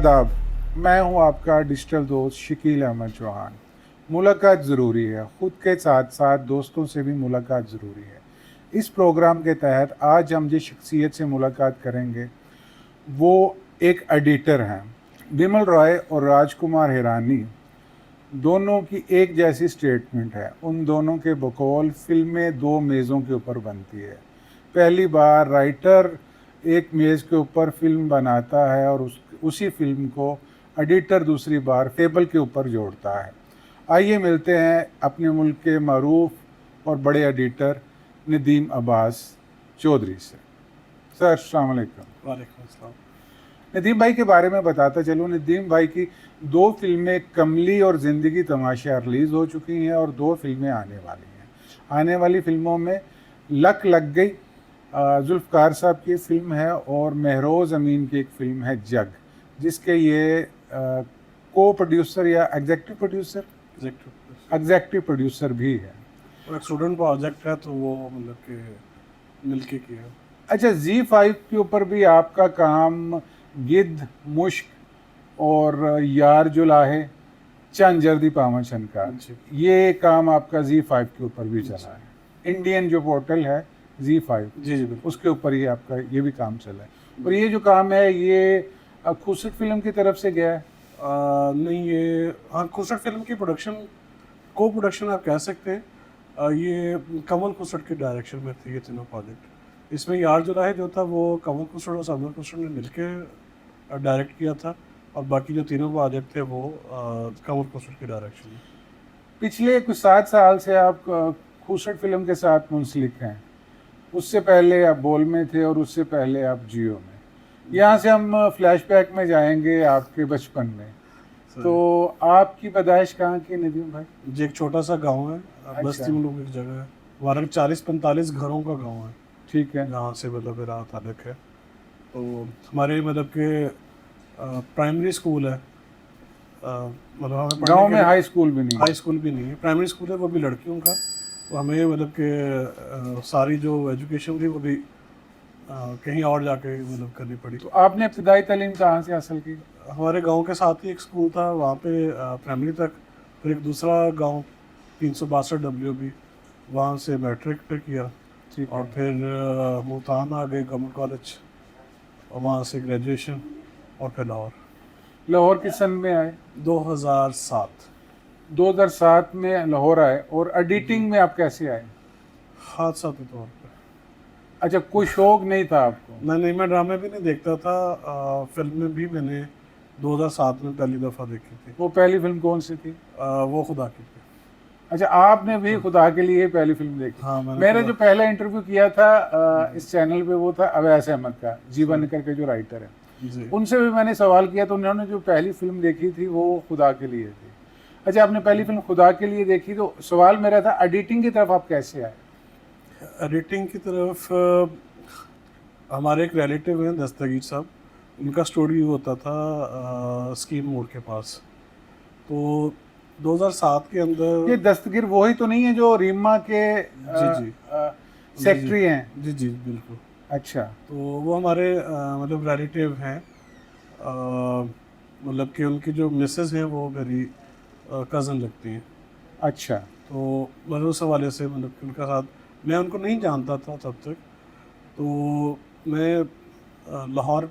आदाब। मैं हूं आपका डिजिटल दोस्त शकील अहमद चौहान। मुलाकात ज़रूरी है, ख़ुद के साथ साथ दोस्तों से भी मुलाकात ज़रूरी है। इस प्रोग्राम के तहत आज हम जिस शख्सियत से मुलाकात करेंगे वो एक एडिटर हैं। बिमल रॉय और राजकुमार हिरानी दोनों की एक जैसी स्टेटमेंट है। उन दोनों के बकौल फिल्में दो मेज़ों के ऊपर बनती है। पहली बार राइटर एक मेज़ के ऊपर फिल्म बनाता है और उसी फिल्म को एडिटर दूसरी बार टेबल के ऊपर जोड़ता है। आइए मिलते हैं अपने मुल्क के मरूफ और बड़े एडिटर नदीम अब्बास चौधरी से। सर अस्सलाम वालेकुम। वालेकुम अस्सलाम। नदीम भाई के बारे में बताता चलूँ। नदीम भाई की दो फिल्में कमली और ज़िंदगी तमाशा रिलीज़ हो चुकी हैं और दो फिल्में आने वाली हैं। आने वाली फिल्मों में लक लग गई जुल्फ़कार साहब की फ़िल्म है और महरोज़ अमीन की एक फ़िल्म है जग, जिसके ये को प्रोड्यूसर या एग्जेक्टिव प्रोड्यूसर भी है। और एक स्टूडेंट प्रोजेक्ट है तो वो मतलब कि मिलके किया। अच्छा, Z5 के ऊपर भी आपका काम गिद्ध, मुश्क और यार जो लाहे चंद जर्दी पामचंद का, ये काम आपका Z5 के ऊपर भी चला है। इंडियन जो पोर्टल है Z5, जी जी बिल्कुल, उसके ऊपर ये आपका ये भी काम चला है। और ये जो काम है ये खुसट फिल्म की तरफ से गया है। नहीं ये हाँ खुसट फिल्म की को प्रोडक्शन आप कह सकते हैं। ये कमल खुसट के डायरेक्शन में थे ये तीनों प्रोजेक्ट। इसमें यार जो है जो था वो कमल खुसट और समर खुसट ने मिलके डायरेक्ट किया था और बाकी जो तीनों प्रोजेक्ट थे वो कमल खुसट के डायरेक्शन में। पिछले कुछ 7 साल से आप खुसट फिल्म के साथ मुंसलिक हैं। उससे पहले आप बोल में थे और उससे पहले आप जियो में। यहाँ से हम फ्लैशबैक में जाएंगे आपके बचपन में। तो आपकी पैदाइश कहाँ की नदीम भाई? जी एक छोटा सा गांव है, बस्ती में लोग एक जगह है, वहाँ 40-45 घरों का गांव है। ठीक है। जहाँ से मतलब मेरा ताल्लुक है। तो हमारे मतलब के प्राइमरी स्कूल है, मतलब हमें गांव में हाई स्कूल भी नहीं? हाई स्कूल भी नहीं है, प्राइमरी स्कूल है वो भी लड़कियों का। तो हमें मतलब के सारी जो एजुकेशन थी वो भी कहीं और जाके मतलब करनी पड़ी। तो आपने इब्तदाई तालीम कहाँ से हासिल की? हमारे गांव के साथ ही एक स्कूल था, वहाँ पे प्राइमरी तक। फिर एक दूसरा गांव 362 WB, वहाँ से मैट्रिक पे किया। ठीक और है। फिर मुल्तान आ गए गवर्नमेंट कॉलेज और वहाँ से ग्रेजुएशन और फिर लाहौर। लाहौर किस सन में आए? 2007। 2007 में लाहौर आए। और एडिटिंग में आप कैसे आए? हादसा के तौर पे। अच्छा, कोई शौक नहीं था आपको? नहीं, मैं ड्रामे भी नहीं देखता था। फिल्म में भी मैंने 2007 में पहली दफ़ा देखी थी। वो पहली फिल्म कौन सी थी? वो खुदा की थी। अच्छा, आपने भी खुदा के लिए पहली फिल्म देखी? हाँ मैंने मैंने जो पहला इंटरव्यू किया था इस चैनल पे वो था अवैस अहमद का, जीवन करके जो राइटर है। जी उनसे भी मैंने सवाल किया तो उन्होंने जो पहली फिल्म देखी थी वो खुदा के लिए थी। अच्छा, आपने पहली फिल्म खुदा के लिए देखी, तो सवाल मेरा था एडिटिंग की तरफ आप कैसे आए? एडिटिंग की तरफ हमारे एक रिलेटिव हैं दस्तगीर साहब, उनका स्टूडियो होता था स्कीम मोड़ के पास। तो 2007 के अंदर ये दस्तगीर वही तो नहीं है जो रीमा के जी सेक्रेटरी हैं? जी जी बिल्कुल। अच्छा। तो वो हमारे मतलब रिलेटिव हैं, मतलब कि उनकी जो मिसेस हैं वो मेरी कज़न लगती हैं। अच्छा। तो मतलब उस हवाले से मतलब कि उनका साथ मैं उनको नहीं जानता था तब तक। तो मैं लाहौर,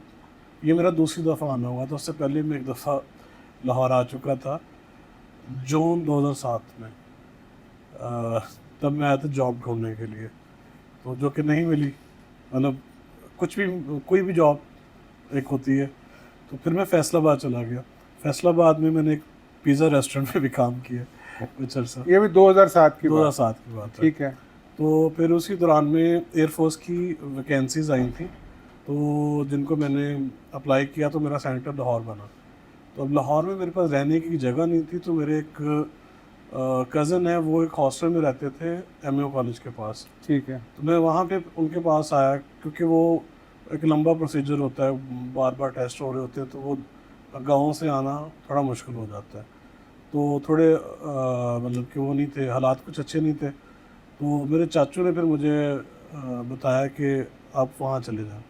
ये मेरा दूसरी दफ़ा आना हुआ था, उससे पहले मैं एक दफ़ा लाहौर आ चुका था जून 2007 में। तब मैं आया था जॉब ढूंढने के लिए, तो जो कि नहीं मिली। मतलब कोई भी जॉब एक होती है। तो फिर मैं फैसलाबाद चला गया। फैसलाबाद में मैंने एक पिज़्ज़ा रेस्टोरेंट में भी काम किया कुछ अर्सा। ये भी 2007 की बात? 2007 की बात है। ठीक है। तो फिर उसी दौरान में एयरफोर्स की वैकेंसीज आई थी, तो जिनको मैंने अप्लाई किया तो मेरा सेंटर लाहौर बना। तो अब लाहौर में मेरे पास रहने की जगह नहीं थी, तो मेरे एक कज़न है वो एक हॉस्टल में रहते थे MAO कॉलेज के पास। ठीक है। तो मैं वहाँ पे उनके पास आया, क्योंकि वो एक लंबा प्रोसीजर होता है, बार बार टेस्ट हो रहे होते हैं, तो वो गाँव से आना थोड़ा मुश्किल हो जाता है। तो थोड़े मतलब कि वो नहीं थे, हालात कुछ अच्छे नहीं थे। तो मेरे चाचू ने फिर मुझे बताया कि आप वहाँ चले जाएं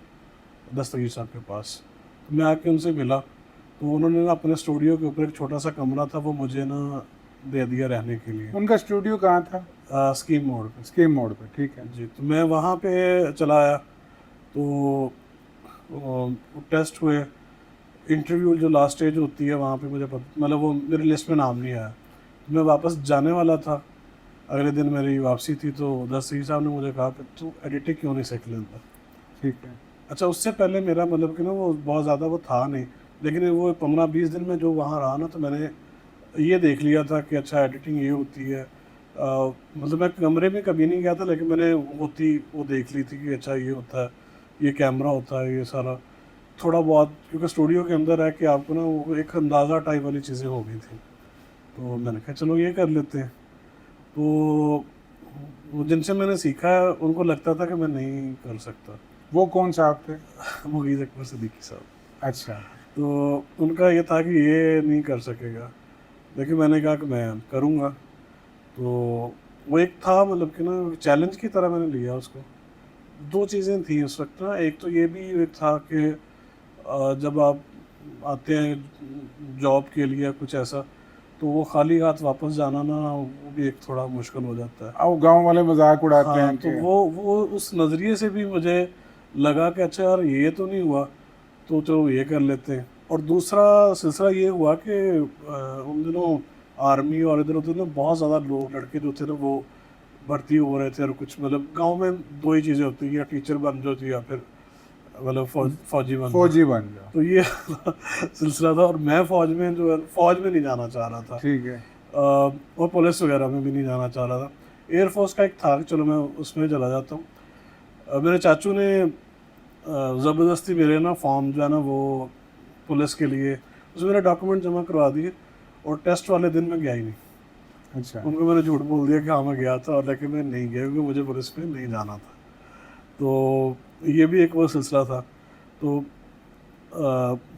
दस्तगीर साहब के पास। तो मैं आके उनसे मिला तो उन्होंने ना अपने स्टूडियो के ऊपर एक छोटा सा कमरा था, वो मुझे ना दे दिया रहने के लिए, उनका स्टूडियो कहाँ था? स्कीम मोड पे। स्कीम मोड पे, ठीक है। जी, तो मैं वहाँ पे चला आया, तो टेस्ट हुए, इंटरव्यू जो लास्ट स्टेज होती है वहाँ पे मुझे मतलब वो मेरी लिस्ट में नाम नहीं आया। मैं वापस जाने वाला था, अगले दिन मेरी वापसी थी, तो दस्तगीर साहब ने मुझे कहा कि तू एडिटिंग क्यों नहीं सीख लेता। ठीक है। अच्छा, उससे पहले मेरा मतलब कि ना वो बहुत ज़्यादा वो था नहीं, लेकिन वो 15-20 दिन में जो वहाँ रहा ना, तो मैंने ये देख लिया था कि अच्छा एडिटिंग ये होती है। मतलब मैं कमरे में कभी नहीं गया था, लेकिन मैंने होती वो देख ली थी कि अच्छा ये होता है, ये कैमरा होता है, ये सारा थोड़ा बहुत, क्योंकि स्टूडियो के अंदर है कि आपको ना वो एक अंदाज़ा टाइप वाली चीज़ें हो गई थी। तो मैंने कहा चलो ये कर लेते हैं। तो वो जिनसे मैंने सीखा है उनको लगता था कि मैं नहीं कर सकता। वो कौन साहब थे? मुगीज़ अकबर सिद्दीकी साहब। अच्छा। तो उनका ये था कि ये नहीं कर सकेगा, लेकिन मैंने कहा कि मैं करूँगा। तो वो एक था मतलब कि ना चैलेंज की तरह मैंने लिया उसको। 2 चीज़ें थी उस वक़्त ना, एक तो ये भी एक था कि जब आप आते हैं जॉब के लिए या कुछ ऐसा, तो वो खाली हाथ वापस जाना ना वो भी एक थोड़ा मुश्किल हो जाता है। अब गांव वाले मजाक उड़ाते हाँ, हैं तो कि वो उस नज़रिए से भी मुझे लगा कि अच्छा यार ये तो नहीं हुआ, तो चलो ये कर लेते हैं। और दूसरा सिलसिला ये हुआ कि उन दिनों आर्मी और इधर उधर ना बहुत ज़्यादा लोग लड़के जो थे ना वो भर्ती हो रहे थे, और कुछ मतलब गांव में 2 ही चीज़ें होती हैं, या टीचर बन जाओ या फिर मतलब फौजी बन जाओ। फौजी बन जाओ। तो ये सिलसिला था, और मैं फ़ौज में जो है फ़ौज में नहीं जाना चाह रहा था, ठीक है। और पुलिस वगैरह में भी नहीं जाना चाह रहा था। एयरफोर्स का एक था कि चलो मैं उसमें चला जाता हूँ। मेरे चाचू ने ज़बरदस्ती मेरे ना फॉर्म जो है ना वो पुलिस के लिए, उसमें मेरे डॉक्यूमेंट जमा करवा दिए, और टेस्ट वाले दिन मैं गया ही नहीं। अच्छा। उनको मैंने झूठ बोल दिया कि हाँ मैं गया था, और लेकिन मैं नहीं गया क्योंकि मुझे पुलिस में नहीं जाना था। तो ये भी एक वो सिलसिला था। तो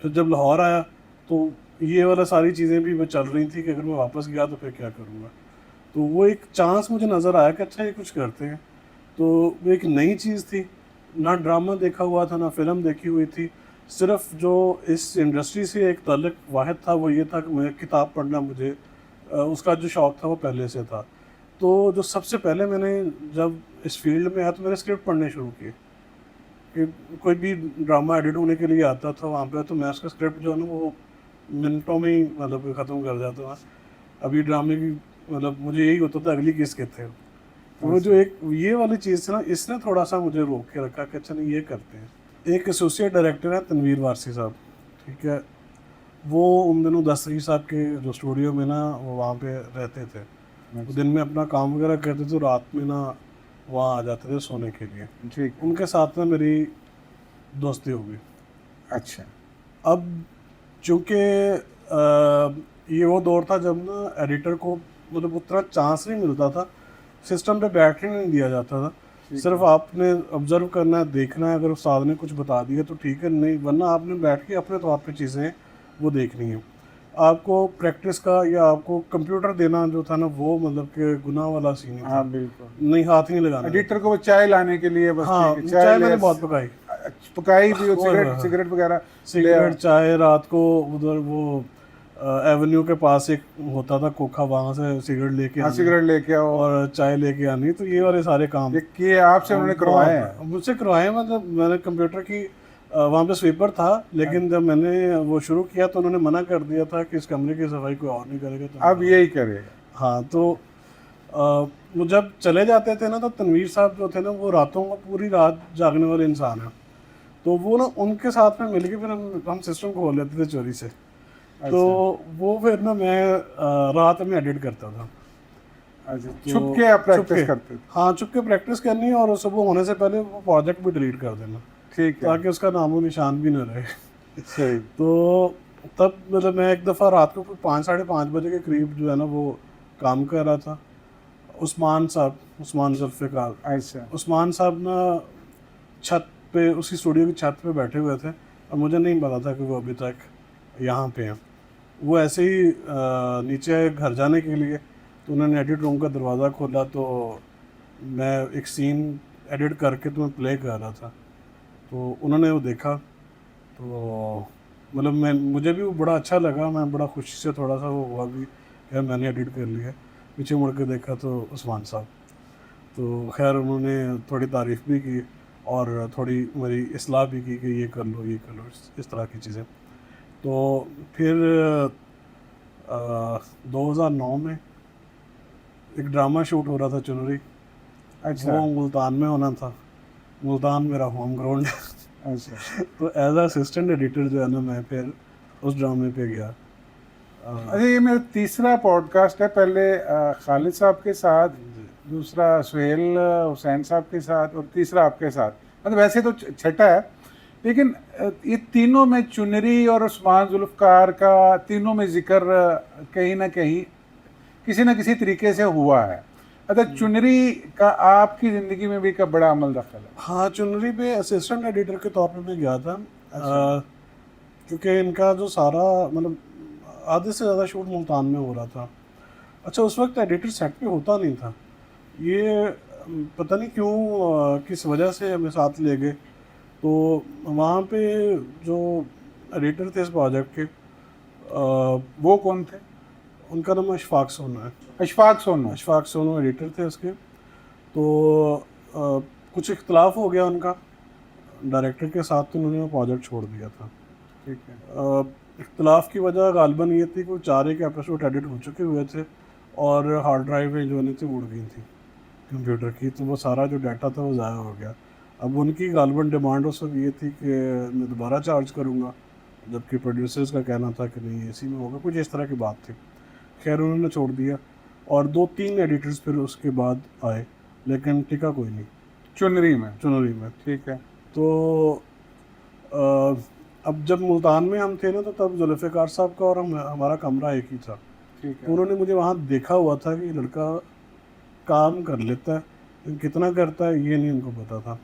फिर जब लाहौर आया, तो ये वाला सारी चीज़ें भी मैं चल रही थी कि अगर मैं वापस गया तो फिर क्या करूँगा। तो वो एक चांस मुझे नज़र आया कि अच्छा ये कुछ करते हैं। तो वो एक नई चीज़ थी, ना ड्रामा देखा हुआ था, ना फ़िल्म देखी हुई थी। सिर्फ़ जो इस इंडस्ट्री से एक ताल्लुक वाहिद था वो ये था कि मुझे किताब पढ़ना, मुझे उसका जो शौक़ था वो पहले से था। तो जो सबसे पहले मैंने जब इस फ़ील्ड में आया तो मैंने स्क्रिप्ट पढ़ने शुरू किए, कि कोई भी ड्रामा एडिट होने के लिए आता था वहाँ पे, तो मैं उसका स्क्रिप्ट जो है ना वो मिनटों में ही मतलब ख़त्म कर देता था। अभी ड्रामे की मतलब मुझे यही होता था अगली किस के थे। तो वो जो एक ये वाली चीज़ थी ना, इसने थोड़ा-सा मुझे रोक के रखा कि अच्छा नहीं ये करते हैं। एक एसोसिएट डायरेक्टर है तनवीर वारसी साहब, ठीक है? वो उन दिनों दस्तगीर साहब के जो स्टूडियो में ना वो वहाँ पे रहते थे। वो दिन में अपना काम वगैरह करते थे, तो रात में ना वहाँ आ जाते थे सोने के लिए। ठीक है। उनके साथ में मेरी दोस्ती हो गई। अच्छा। अब चूँकि ये वो दौर था जब ना एडिटर को मतलब उतना चांस नहीं मिलता था, सिस्टम पे बैठने नहीं दिया जाता था। सिर्फ आपने ऑब्ज़र्व करना है, देखना है, अगर उस्ताद ने कुछ बता दिया तो ठीक है, नहीं वरना आपने बैठ के अपने तौर पे चीज़ें वो देखनी है। आपको प्रैक्टिस का या आपको कंप्यूटर देना जो था ना वो मतलब कि गुनाह वाला सीन ही हाँ था। बिल्कुल। नहीं, हाथ ही नहीं लगाना एडिटर देते को वो चाय लाने के लिए बस, ठीक हाँ, है, चाय ले मैंने बहुत पकाई। पकाई भी, और ओए होए सिगरेट होए! सिगरेट वगैरह ले सिगरेट, चाय, रात को उधर वो एवेन्यू के पास एक होता था खोखा, वहाँ से सिगरेट लेके हाँ, आनी सिगरेट लेके आओ। और चाय लेके आनी। तो ये वाले सारे काम ये किए आपसे, उन्होंने करवाए बहुत हैं। मुझसे करवाए। मतलब मैंने कंप्यूटर की वहाँ पे स्वीपर था, लेकिन जब मैंने वो शुरू किया तो उन्होंने मना कर दिया था कि इस कमरे की सफाई कोई और नहीं करेगा, तुम अब करो। यही करेगा। हाँ, तो वो जब चले जाते थे ना, तो तनवीर साहब जो थे ना वो रातों को पूरी रात जागने वाले इंसान हैं। तो वो ना उनके साथ में मिलके फिर हम सिस्टम खोल लेते थे चोरी से। तो अच्छा। वो फिर ना मैं रात में एडिट करता था। अच्छा, तो छुप के आप छुप के, प्रैक्टिस करते थे? हाँ छुप के प्रैक्टिस करनी, और सुबह होने से पहले वो प्रोजेक्ट भी डिलीट कर देना, ठीक है। ताकि उसका नामो निशान भी न रहे। सही। तो तब मतलब मैं एक दफ़ा रात को 5 साढ़े 5 बजे के करीब जो है ना वो काम कर रहा था। उस्मान साहब, उस्मान जुल्फ़िकार, अच्छा। उस्मान साहब ना छत पे, उसकी स्टूडियो की छत पे बैठे हुए थे, और मुझे नहीं पता था कि वो अभी तक यहाँ पे हैं। वो ऐसे ही नीचे आए घर जाने के लिए, तो उन्होंने एडिट रूम का दरवाज़ा खोला, तो मैं एक सीन एडिट करके तो मैं प्ले कर रहा था। तो उन्होंने वो देखा, तो मतलब मैं मुझे भी वो बड़ा अच्छा लगा, मैं बड़ा खुशी से थोड़ा सा वो हुआ भी यार मैंने एडिट कर लिया। पीछे मुड़ के देखा तो उस्मान साहब, तो खैर उन्होंने थोड़ी तारीफ़ भी की और थोड़ी मेरी इस्लाह भी की कि ये कर लो ये कर लो, इस तरह की चीज़ें। तो फिर 2009 में एक ड्रामा शूट हो रहा था चुनरी, अच्छा वो मुल्तान में होना था। मुल्तान मेरा होम ग्राउंड है। अच्छा तो एज असिस्टेंट एडिटर जो है ना मैं फिर उस ड्रामे पे गया। अच्छा, ये मेरा तीसरा पॉडकास्ट है। पहले खालिद साहब के साथ, दूसरा सुहेल हुसैन साहब के साथ, और तीसरा आपके साथ। मतलब वैसे तो छठा है, लेकिन ये तीनों में चुनरी और उस्मान जुल्फ़कार का तीनों में जिक्र कहीं ना कहीं किसी न किसी तरीके से हुआ है। अच्छा, चुनरी का आपकी ज़िंदगी में भी का बड़ा अमल दखल है? हाँ, चुनरी पे असिस्टेंट एडिटर के तौर पे मैं गया था। क्योंकि इनका जो सारा मतलब आधे से ज़्यादा शूट मुल्तान में हो रहा था। अच्छा, उस वक्त एडिटर सेट पे होता नहीं था। ये पता नहीं क्यों किस वजह से हमें साथ ले गए। तो वहाँ पे जो एडिटर थे इस प्रोजेक्ट के, वो कौन थे? उनका नाम अशफाक सोना है। अशफाक सोनू। अशफाक सोनू एडिटर थे उसके। तो कुछ इख्तलाफ हो गया उनका डायरेक्टर के साथ, तो उन्होंने वो प्रोजेक्ट छोड़ दिया था। ठीक है। इख्तलाफ की वजह गालिबन ये थी कि वो 4 एक एपिसोड एडिट हो चुके हुए थे और हार्ड ड्राइवें जो नहीं थी उड़ गई थी कंप्यूटर की, तो वो सारा जो डाटा था वो ज़ाया हो गया। अब उनकी गालिबन डिमांड उस वक्त ये थी कि मैं दोबारा चार्ज करूँगा, जबकि प्रोड्यूसर्स का कहना था कि नहीं इसी में होगा, कुछ इस तरह की बात थी। खैर उन्होंने छोड़ दिया और 2-3 एडिटर्स फिर उसके बाद आए, लेकिन टिका कोई नहीं चुनरी में। चुनरी में। ठीक है। तो अब जब मुल्तान में हम थे ना, तो तब जुल्फ़िकार साहब का और हमारा कमरा एक ही था। ठीक तो है। उन्होंने मुझे वहाँ देखा हुआ था कि लड़का काम कर लेता है, लेकिन कितना करता है ये नहीं उनको पता था।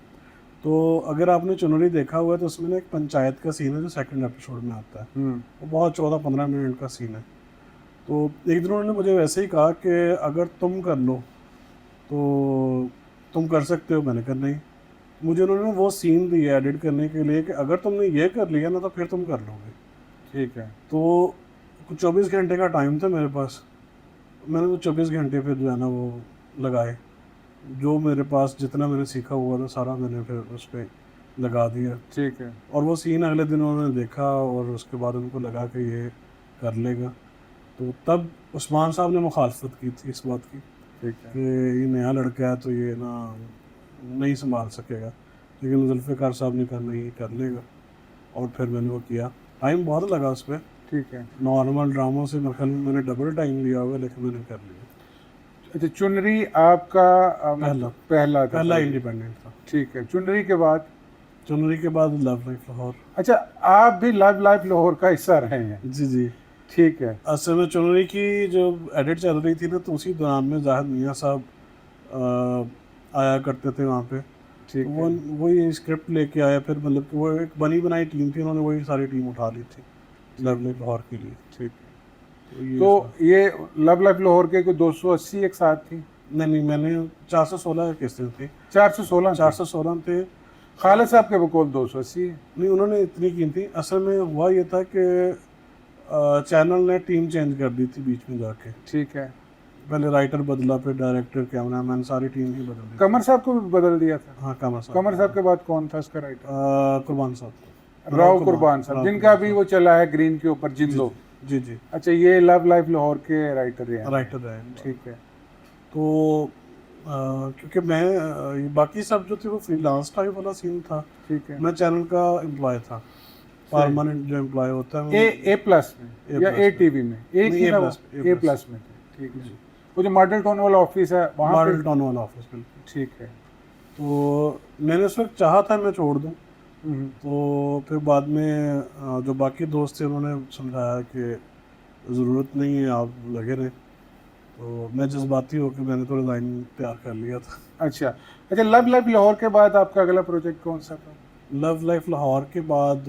तो अगर आपने चुनरी देखा हुआ है तो उसमें ना एक पंचायत का सीन है जो सेकंड एपिसोड में आता है। वो बहुत 14-15 मिनट का सीन है। तो एक दिन उन्होंने मुझे वैसे ही कहा कि अगर तुम कर लो तो तुम कर सकते हो। मैंने कहा नहीं। मुझे उन्होंने वो सीन दिया एडिट करने के लिए कि अगर तुमने ये कर लिया ना तो फिर तुम कर लोगे। ठीक है। तो कुछ 24 घंटे का टाइम था मेरे पास। मैंने वो 24 घंटे फिर जो है ना वो लगाए, जो मेरे पास जितना मैंने सीखा हुआ था सारा मैंने फिर उस पर लगा दिया। ठीक है। और वो सीन अगले दिन उन्होंने देखा और उसके बाद उनको लगा कि ये कर लेगा। तो तब उस्मान साहब ने मुखालफत की थी इस बात की ठीक है। कि ये नया लड़का है तो ये ना नहीं संभाल सकेगा, लेकिन जुल्फ़िकार साहब ने कहा नहीं कर लेगा। और फिर मैंने वो किया। टाइम बहुत लगा उस पर। ठीक है। नॉर्मल ड्रामों से मेरे ख्याल में मैंने डबल टाइम लिया होगा, लेकिन मैंने कर लिया। अच्छा, चुनरी आपका मतलब पहला था? पहला इंडिपेंडेंट था। ठीक है। चुनरी के बाद? चुनरी के बाद लव लाइफ लाहौर। अच्छा, आप भी लव लाइफ लाहौर का हिस्सा रहे हैं? जी जी। ठीक है। असल में चुनरी की जो एडिट चल रही थी ना, तो उसी दौरान में जाहिद मियाँ साहब आया करते थे वहाँ पे। ठीक तो है। वही स्क्रिप्ट लेके आया फिर, मतलब कि वो एक बनी बनाई टीम थी, उन्होंने वही सारी टीम उठा ली थी लव लाइफ लाहौर के लिए। ठीक तो है। तो ये लव लाइफ लाहौर के कोई 280 एक साथ थी? नहीं, मैंने 416 किस्तें थी। 416? 416 थे। खालिद साहब के बकौल 280? नहीं, उन्होंने इतनी की थी। असल में हुआ ये था कि चैनल ने टीम चेंज कर दी थी बीच में जाके। ठीक है। पहले राइटर बदला, फिर डायरेक्टर, कैमरामैन, सारी टीम ही बदल दी। कमर साहब को भी बदल दिया था? हाँ, कमर कमर साहब के बाद कौन था उसका राइटर? कुर्बान साहब, राव कुर्बान साहब, जिनका भी वो चला है ग्रीन के ऊपर जिंदो। जी जी। अच्छा, ये लव लाइफ लाहौर के राइटर हैं? राइटर है। ठीक है। तो क्योंकि मैं ये बाकी सब जो थे वो फ्रीलांस टाइप वाला सीन था। ठीक है। मैं चैनल का एम्प्लॉय था, परमानेंट जो एम्प्लॉय होता है। ए प्लस में या ए टीवी में? एक ही ना, ए प्लस में थे। ठीक है। वो जो मॉडल टाउन वाला ऑफिस है वहाँ? मॉडल टाउन वाला ऑफिस, बिल्कुल। ठीक है। तो मैंने उस वक्त चाहा था मैं छोड़ दूँ। तो फिर बाद में जो बाकी दोस्त थे उन्होंने समझाया कि ज़रूरत नहीं है, आप लगे रहें। तो मैं जज्बाती होकर मैंने तो डिज़ाइन तैयार कर लिया था। अच्छा अच्छा, लव लाइफ लाहौर के बाद आपका अगला प्रोजेक्ट कौन सा था? लव लाइफ लाहौर के बाद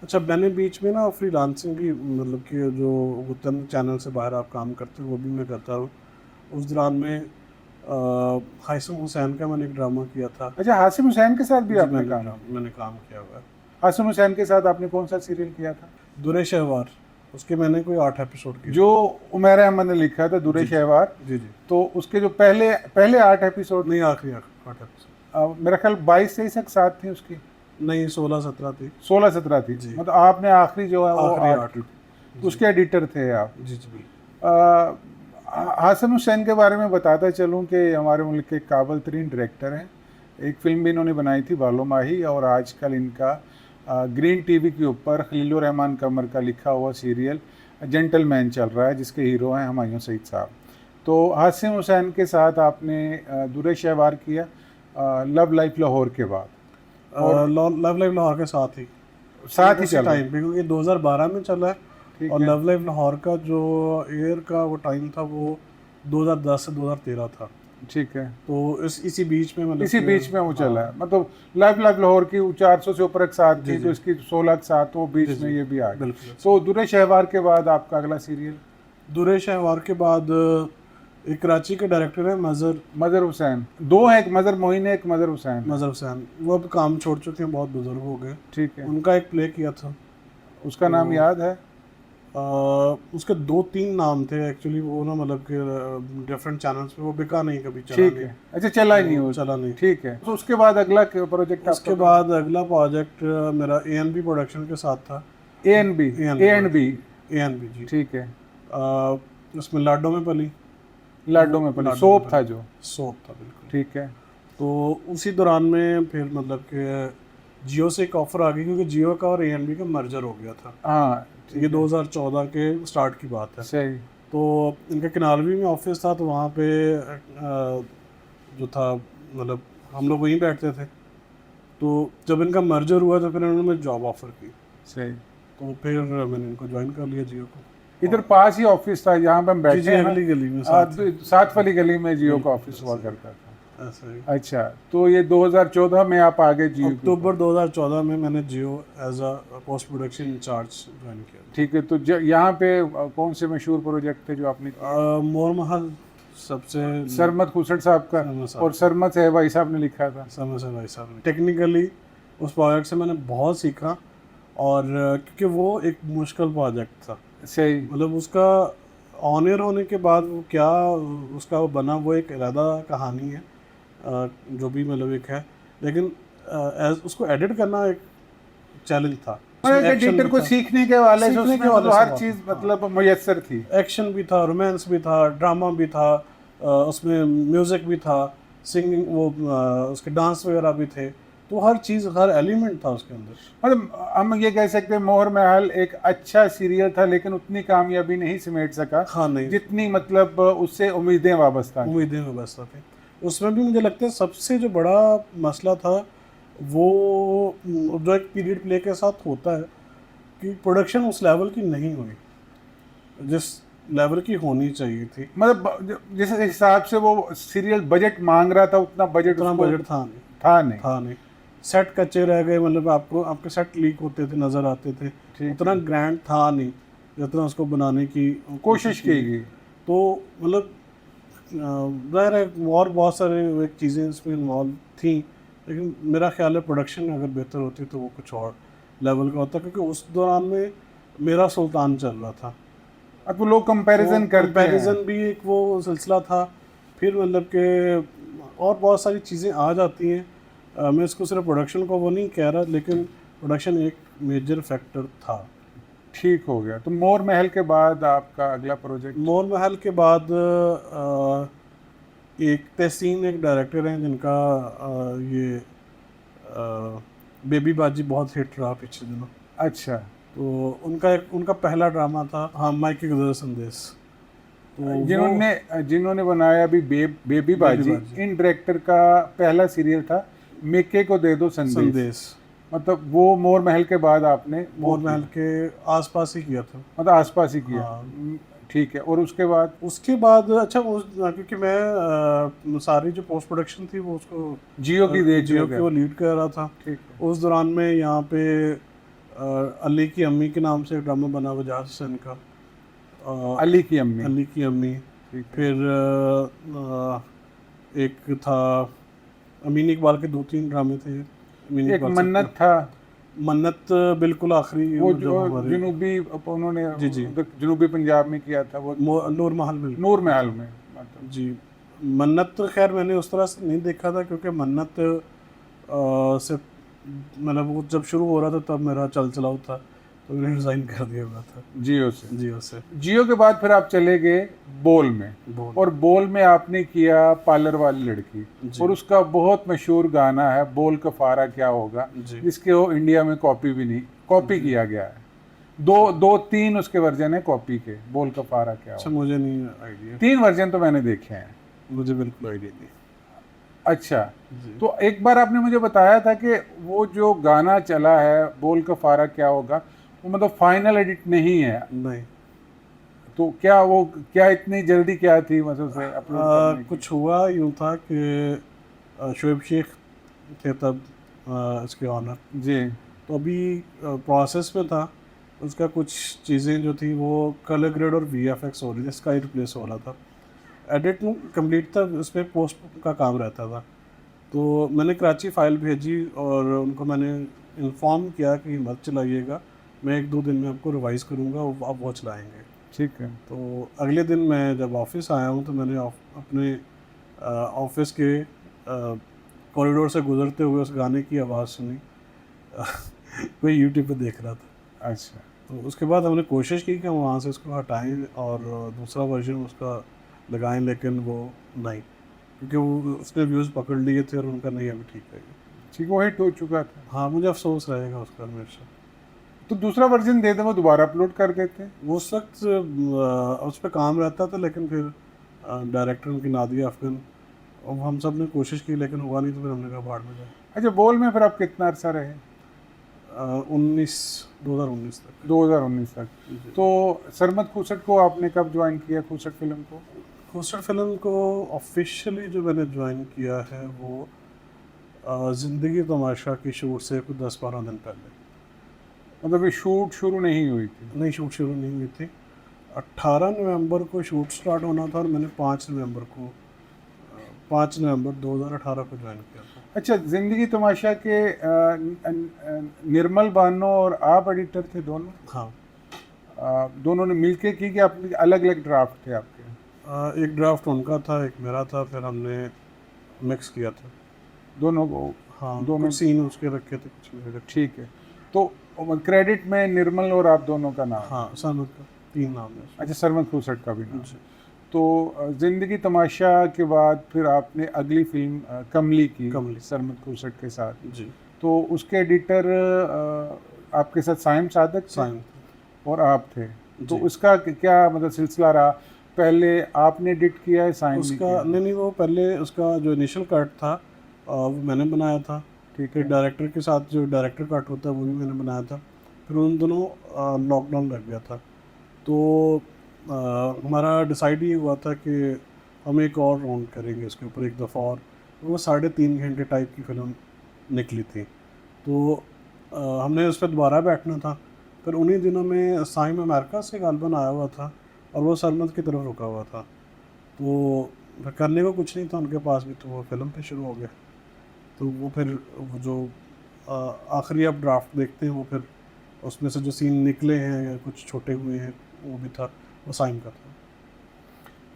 अच्छा, मैंने बीच में ना फ्रीलांसिंग की, मतलब कि जो चंद चैनल से बाहर आप काम करते हो वो भी मैं करता हूँ। उस दौरान में हासिम हुसैन का मैंने एक ड्रामा किया था। अच्छा, हासिम हुसैन के साथ भी आपने मैंने काम? काम किया हुआ है। हासिम हुसैन के साथ आपने कौन सा सीरियल किया था? दुरे शहवार, उसके मैंने कोई 8 एपिसोड किए। जो उमैर अहमद ने लिखा था दुरे शहवार, जी जी। तो उसके जो पहले पहले 8 एपिसोड, नहीं, आखिरी 8 एपिसोड। मेरा ख्याल 22-23 तक साथ थी उसकी, नहीं, 16-17 थी। 16-17 थी। जी। मतलब आपने आखिरी जो है वो आखिरी 8 8। की थी। उसके एडिटर थे आप। जी जी बिल्कुल। हासिम हुसैन के बारे में बताता चलूँ कि हमारे मुल्क के काबिल तरीन डायरेक्टर हैं। एक फ़िल्म भी इन्होंने बनाई थी बालो माही, और आजकल इनका ग्रीन टीवी के ऊपर खलीलुर रहमान कमर का लिखा हुआ सीरियल जेंटलमैन चल रहा है, जिसके हीरो हैं हुमायूं सईद साहब। तो हासिम हुसैन के साथ आपने दुरे शहवार किया लव लाइफ लाहौर के बाद, और लव लाइव लाहौर के साथ ही साथ ही चल रहा है। टाइम पे, क्योंकि 2012 में चला है। ठीक और है। लव लाइव लाहौर का जो एयर का वो टाइम था वो 2010 से 2013 था। ठीक है, तो इसी बीच में, मतलब इसी बीच में वो चला है। मतलब लाइफ लाइफ लाहौर की 400 से ऊपर एक साथ थी, तो इसकी 16 के साथ, वो बीच में ये भी आ गया। बिल्कुल। तो दुरे शहवार के बाद आपका अगला सीरियल? दुरे शहवार के बाद एक कराची के डायरेक्टर है मजहर हुसैन। दो हैं, एक मजहर मोइन है, एक मजहर हुसैन है। मजहर हुसैन। वो अब काम छोड़ चुके हैं, बहुत बुजुर्ग हो गए। ठीक है। उनका एक प्ले किया था, उसका नाम याद है? उसके 2-3 नाम थे एक्चुअली। वो ना मतलब कि डिफरेंट चैनल्स पे वो बिका नहीं, कभी चला ठीक नहीं। है, अच्छा चला ही नहीं वो। चला नहीं। ठीक है। तो उसके बाद अगला प्रोजेक्ट? उसके बाद अगला प्रोजेक्ट मेरा ANB प्रोडक्शन के साथ था। ANB ANB जी। ठीक है। उसमें लाडो में पली सोप था जो। सोप था, बिल्कुल। ठीक है। तो उसी दौरान में फिर मतलब कि जियो से एक ऑफर आ गई, क्योंकि जियो का और ANB का मर्जर हो गया था। हाँ, ये 2014 के स्टार्ट की बात है। सही। तो इनका किनालवी में ऑफिस था, तो वहाँ पे जो था, मतलब हम लोग वहीं बैठते थे। तो जब इनका मर्जर हुआ तो फिर उन्होंने मुझे जॉब ऑफर की। सही। तो फिर मैंने इनको ज्वाइन कर लिया, जियो को। इधर पास ही ऑफिस था जहाँ पे हम बैठे जी, हैं ना? अगली गली में, साथ वाली गली में जियो का ऑफिस हुआ करता था। ऐसा ही। अच्छा, तो ये 2014 में आप आगे जियो के अक्टूबर 2014 में मैंने Jio as a post production in-charge join किया। ठीक है। तो यहाँ पे कौन से मशहूर प्रोजेक्ट थे जो आपने किए? मोर महल सबसे, सरमद खुसर साहब का, सरमद साहब। और सरमद से भाई साहब ने लिखा था। समय से भाई साहब ने टेक्निकली उस प्रोजेक्ट से मैंने बहुत सीखा। और क्योंकि वो एक मुश्किल प्रोजेक्ट था। सही। मतलब उसका ऑन एयर होने के बाद वो क्या उसका वो बना, वो एक अलग कहानी है, जो भी मतलब एक है। लेकिन उसको एडिट करना एक चैलेंज था। एडिटर को सीखने के वाले से सीखने उसमें के वाले मतलब से हर बहुत चीज़ था। मतलब मुयस्सर थी। एक्शन भी था, रोमांस भी था, ड्रामा भी था, उसमें म्यूज़िक भी था, सिंगिंग, वो उसके डांस वगैरह भी थे। तो हर चीज़, हर एलिमेंट था उसके अंदर। मतलब हम ये कह सकते हैं मोहर महल एक अच्छा सीरियल था, लेकिन उतनी कामयाबी नहीं समेट सका हाँ, नहीं, जितनी मतलब उससे उम्मीदें वाबस्ता थी। उम्मीदें में बसता थे। उसमें भी मुझे लगता है सबसे जो बड़ा मसला था वो जो एक पीरियड प्ले के साथ होता है, कि प्रोडक्शन उस लेवल की नहीं हुई जिस लेवल की होनी चाहिए थी। मतलब जिस हिसाब से वो सीरियल बजट मांग रहा था, उतना बजट उतना उसको बजट था नहीं। नहीं। सेट कच्चे रह गए, मतलब आपके सेट लीक होते थे, नज़र आते थे। उतना ग्रैंड था नहीं जितना उसको बनाने की कोशिश की गई। तो मतलब ज़ाहिर है और बहुत सारे चीज़ें इसमें इन्वॉल्व थी। लेकिन मेरा ख्याल है प्रोडक्शन अगर बेहतर होती तो वो कुछ और लेवल का होता, क्योंकि उस दौरान में मेरा सुल्तान चल रहा था। अब वो लोग कंपैरिजन करते हैं। कंपैरिजन भी एक वो सिलसिला था। फिर मतलब के और बहुत सारी चीज़ें आ जाती हैं। मैं इसको सिर्फ प्रोडक्शन को वो नहीं कह रहा, लेकिन प्रोडक्शन एक मेजर फैक्टर था। ठीक हो गया। तो मोर महल के बाद आपका अगला प्रोजेक्ट? मोर महल के बाद एक तहसीन, एक डायरेक्टर हैं जिनका ये बेबी बाजी बहुत हिट रहा पिछले दिनों। अच्छा। तो उनका पहला ड्रामा था, हाँ, माइके गुजर संदेश। तो जिन्होंने बनाया अभी बेबी बाजी, इन डायरेक्टर का पहला सीरियल था मेके को दे दो संदेश। मतलब वो मोर महल के बाद आपने मोर महल के आसपास ही किया था। मतलब आसपास ही किया। हाँ। ठीक है। और उसके बाद अच्छा, क्योंकि मैं सारी जो पोस्ट प्रोडक्शन थी वो उसको जियो की वो लीड कर रहा था। ठीक। उस दौरान में यहाँ पे अली की अम्मी के नाम से एक ड्रामा बना, वजाहत हुसैन का, अली की अम्मी। फिर एक था अमीन इकबाल के 2-3 ड्रामे थे। एक मन्नत था। मन्नत बिल्कुल आखिरी वो जब जो हमारे जनूबी उन्होंने जी जी उधर जनूबी पंजाब में किया था वो नूर महल में। नूर महल में मतलब। जी, मन्नत तो खैर मैंने उस तरह से नहीं देखा था क्योंकि मन्नत से मतलब वो जब शुरू हो रहा था तब मेरा चल चलाओ था, तो मैंने रिज़ाइन कर दिया हुआ था जियो से। जियो से। जियो के बाद फिर आप चले गए बोल में, बोल और बोल में आपने किया पार्लर वाली लड़की, जी और उसका बहुत मशहूर गाना है बोल का फारा क्या होगा, जी जिसके वो इंडिया में कॉपी भी नहीं, कॉपी जी। किया गया है। दो दो तीन उसके वर्जन है कॉपी के, बोल का फारा क्या अच्छा, होगा। मुझे नहीं आइडिया, 3 वर्जन तो मैंने देखे हैं। मुझे बिल्कुल आइडिया नहीं। अच्छा, जी तो एक बार आपने मुझे बताया था कि वो जो गाना चला है बोल का फारा क्या होगा, वो मतलब फाइनल एडिट नहीं है, नहीं, तो क्या वो, क्या इतनी जल्दी क्या थी मतलब उसे अपलोड करने की? कुछ हुआ यूँ था कि शोएब शेख थे तब इसके ऑनर, जी। तो अभी प्रोसेस में था उसका, कुछ चीज़ें जो थी वो कलर ग्रेड और वीएफएक्स हो रही थी, स्काई रिप्लेस हो रहा था, एडिट कंप्लीट था, उस पर पोस्ट का काम रहता था। तो मैंने कराची फ़ाइल भेजी और उनको मैंने इन्फॉर्म किया कि मत चलाइएगा, मैं 1-2 दिन में आपको रिवाइज़ करूँगा, आप वो चलाएँगे। ठीक है। तो अगले दिन मैं जब ऑफिस आया हूँ तो मैंने अपने ऑफिस के कॉरिडोर से गुजरते हुए उस गाने की आवाज़ सुनी। कोई यूट्यूब पे देख रहा था। अच्छा। तो उसके बाद हमने कोशिश की कि हम वहाँ से उसको हटाएं और दूसरा वर्जन उसका लगाएं, लेकिन वो नहीं, क्योंकि वो उसने व्यूज़ पकड़ लिए थे और उनका नहीं अभी ठीक है। ठीक, वो हिट हो चुका था। हाँ, मुझे अफसोस रहेगा उसका हमेशा। तो दूसरा वर्जन दे दें, वो दोबारा अपलोड कर देते। वो उस वक्त उस पर काम रहता था, लेकिन फिर डायरेक्टर उनकी नादिया अफगन, और हम सब ने कोशिश की लेकिन हुआ नहीं, तो फिर हमने कहा भाड़ में जाए। अच्छा, बोल में फिर आप कितना अरसा रहे? 2019 तक। 2019 तक। जी। तो सरमद खूसट को आपने कब ज्वाइन किया, खूसट फिल्म को? खूसट फिल्म को ऑफिशियली जो मैंने ज्वाइन किया है वो ज़िंदगी तमाशा की शूट से कुछ 10-12 दिन पहले। मतलब ये शूट शुरू नहीं हुई थी? नहीं, शूट शुरू नहीं हुई थी। 18 नवंबर को शूट स्टार्ट होना था और मैंने 5 नवंबर 2018 को ज्वाइन किया था। अच्छा, जिंदगी तमाशा के निर्मल बानो और आप एडिटर थे दोनों? हाँ, दोनों ने मिलके की कि अपने अलग अलग ड्राफ्ट थे आपके? एक ड्राफ्ट उनका था, एक मेरा था, फिर हमने मिक्स किया था। दोनों को? हाँ, दोनों? कुछ सीन उसके रखे थे, कुछ मेरे रखे। ठीक है। तो क्रेडिट में निर्मल और आप दोनों का नाम? हाँ, सामत का 3 नाम है उसमें। अच्छा, सरमद खूसट का भी नाम। जी तो ज़िंदगी तमाशा के बाद फिर आपने अगली फिल्म कमली की, कमली। सरमद खूसट के साथ। जी, तो उसके एडिटर आपके साथ साइम सादक थे साइम और आप थे। तो जी। उसका क्या मतलब सिलसिला रहा? पहले आपने एडिट किया है, साइम ने उसका किया? नहीं, वो पहले उसका जो इनिशियल कट था वो मैंने बनाया था। ठीक फिर है। डायरेक्टर के साथ जो डायरेक्टर कट होता है वो भी मैंने बनाया था। फिर उन दोनों लॉकडाउन लग गया था, तो हमारा डिसाइड ये हुआ था कि हम एक और राउंड करेंगे इसके ऊपर एक दफ़ा और। वो 3.5 घंटे टाइप की फ़िल्म निकली थी, तो हमने उस पर दोबारा बैठना था। फिर उन्हीं दिनों में साइम अमेरिका से एक एल्बम आया हुआ था और वो सरमद की तरफ रुका हुआ था, तो फिर करने को कुछ नहीं था उनके पास भी, तो वो फिल्म पे शुरू हो गया। तो वो फिर वो जो आखिरी आप ड्राफ्ट देखते हैं वो फिर उसमें से जो सीन निकले हैं या कुछ छोटे हुए हैं वो भी था, वो साइम का था।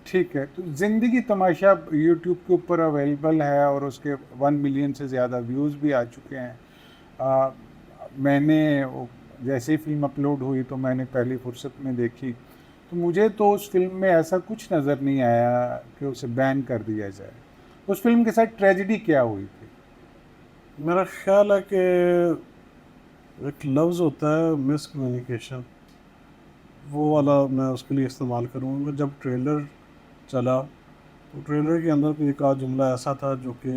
ठीक है। तो ज़िंदगी तमाशा यूट्यूब के ऊपर अवेलेबल है और उसके 1 मिलियन से ज़्यादा व्यूज़ भी आ चुके हैं। मैंने जैसे ही फिल्म अपलोड हुई तो मैंने पहली फुर्सत में देखी, तो मुझे तो उस फिल्म में ऐसा कुछ नज़र नहीं आया कि उसे बैन कर दिया जाए। उस फिल्म के साथ ट्रेजेडी क्या हुई थी? मेरा ख्याल है कि एक लफ्ज़ होता है मिस कम्युनिकेशन, वो वाला मैं उसके लिए इस्तेमाल करूँगा। जब ट्रेलर चला तो ट्रेलर के अंदर कोई एक आध जुमला ऐसा था जो कि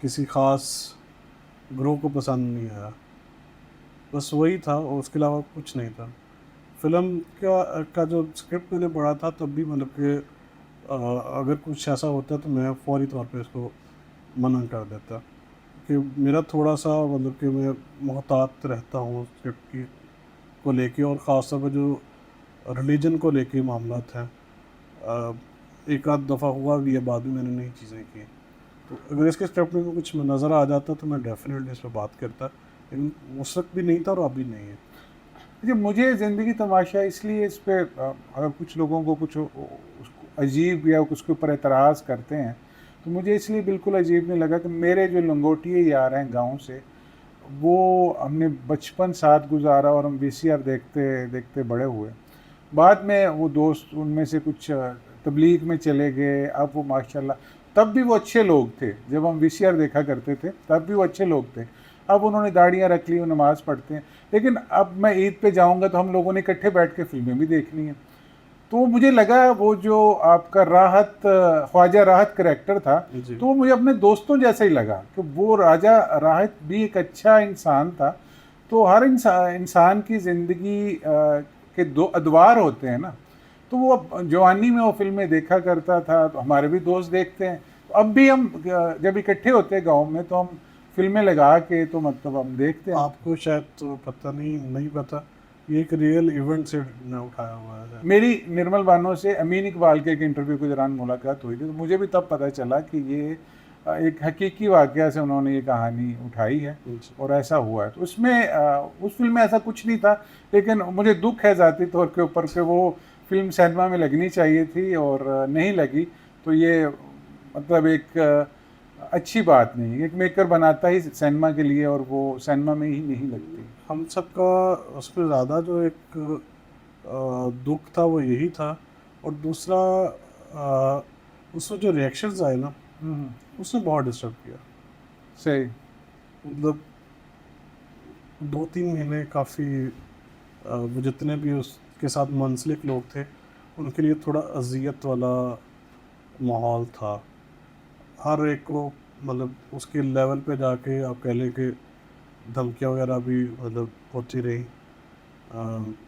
किसी ख़ास ग्रोह को पसंद नहीं आया, बस वही था और उसके अलावा कुछ नहीं था। फ़िल्म का जो स्क्रिप्ट मैंने पढ़ा था तब भी मतलब कि अगर कुछ ऐसा होता तो मैं फ़ौरी तौर पे इसको मना कर देता, कि मेरा थोड़ा-सा मतलब कि मैं मोहतात रहता हूँ स्क्रिप्ट की को लेके, और ख़ास तौर पे जो रिलीजन को लेके मामलात हैं। एक आध दफ़ा हुआ भी है, बाद में मैंने नई चीज़ें की। तो अगर इसके स्क्रिप्ट में कुछ नज़र आ जाता तो मैं डेफिनेटली इस पर बात करता, लेकिन उस वक्त भी नहीं था और अभी नहीं है। जी, मुझे ज़िंदगी तमाशा इसलिए इस पे अगर कुछ लोगों को कुछ उसको अजीब या उसके ऊपर एतराज़ करते हैं, तो मुझे इसलिए बिल्कुल अजीब नहीं लगा कि मेरे जो लंगोटिए यार हैं गाँव से, वो हमने बचपन साथ गुज़ारा और हम वीसीआर देखते देखते बड़े हुए। बाद में वो दोस्त उनमें से कुछ तबलीग में चले गए, अब वो माशाल्लाह तब भी वो अच्छे लोग थे, जब हम वीसीआर देखा करते थे तब भी वो अच्छे लोग थे। अब उन्होंने दाढ़ियाँ रख ली, वो नमाज़ पढ़ते हैं, लेकिन अब मैं ईद पे जाऊँगा तो हम लोगों ने इकट्ठे बैठ के फ़िल्में भी देखनी है। तो मुझे लगा वो जो आपका राहत ख्वाजा राहत करैक्टर था, जी। तो वो मुझे अपने दोस्तों जैसा ही लगा कि वो राजा राहत भी एक अच्छा इंसान था। तो हर इंसान की ज़िंदगी के दो अदवार होते हैं ना, तो वो जवानी में वो फिल्में देखा करता था, तो हमारे भी दोस्त देखते हैं। तो अब भी हम जब इकट्ठे होते हैं गाँव में तो हम फिल्में लगा के तो मतलब हम देखते हैं। आपको शायद तो पता नहीं पता, ये एक रियल इवेंट से न उठाया हुआ है। मेरी निर्मल बानो से अमीन इकबाल के एक इंटरव्यू के दौरान मुलाकात हुई थी, तो मुझे भी तब पता चला कि ये एक हकीकी वाक़या से उन्होंने ये कहानी उठाई है जी। और ऐसा हुआ है। तो उसमें उस फिल्म में ऐसा कुछ नहीं था, लेकिन मुझे दुख है ज़ाती तौर के ऊपर कि वो फिल्म सिनेमा में लगनी चाहिए थी और नहीं लगी। तो ये मतलब एक अच्छी बात नहीं है। एक मेकर बनाता ही सिनेमा के लिए और वो सिनेमा में ही नहीं लगती। हम सबका उसमें ज़्यादा जो एक दुख था वो यही था, और दूसरा उसमें जो रिएक्शंस आए ना, हम्म, उसने बहुत डिस्टर्ब किया। सही। मतलब 2-3 महीने काफ़ी वो जितने भी उसके साथ मुंसलिक लोग थे उनके लिए थोड़ा अजियत वाला माहौल था। हर एक को मतलब उसके लेवल पे जाके आप कह लें कि धमकियाँ वगैरह भी मतलब होती रही।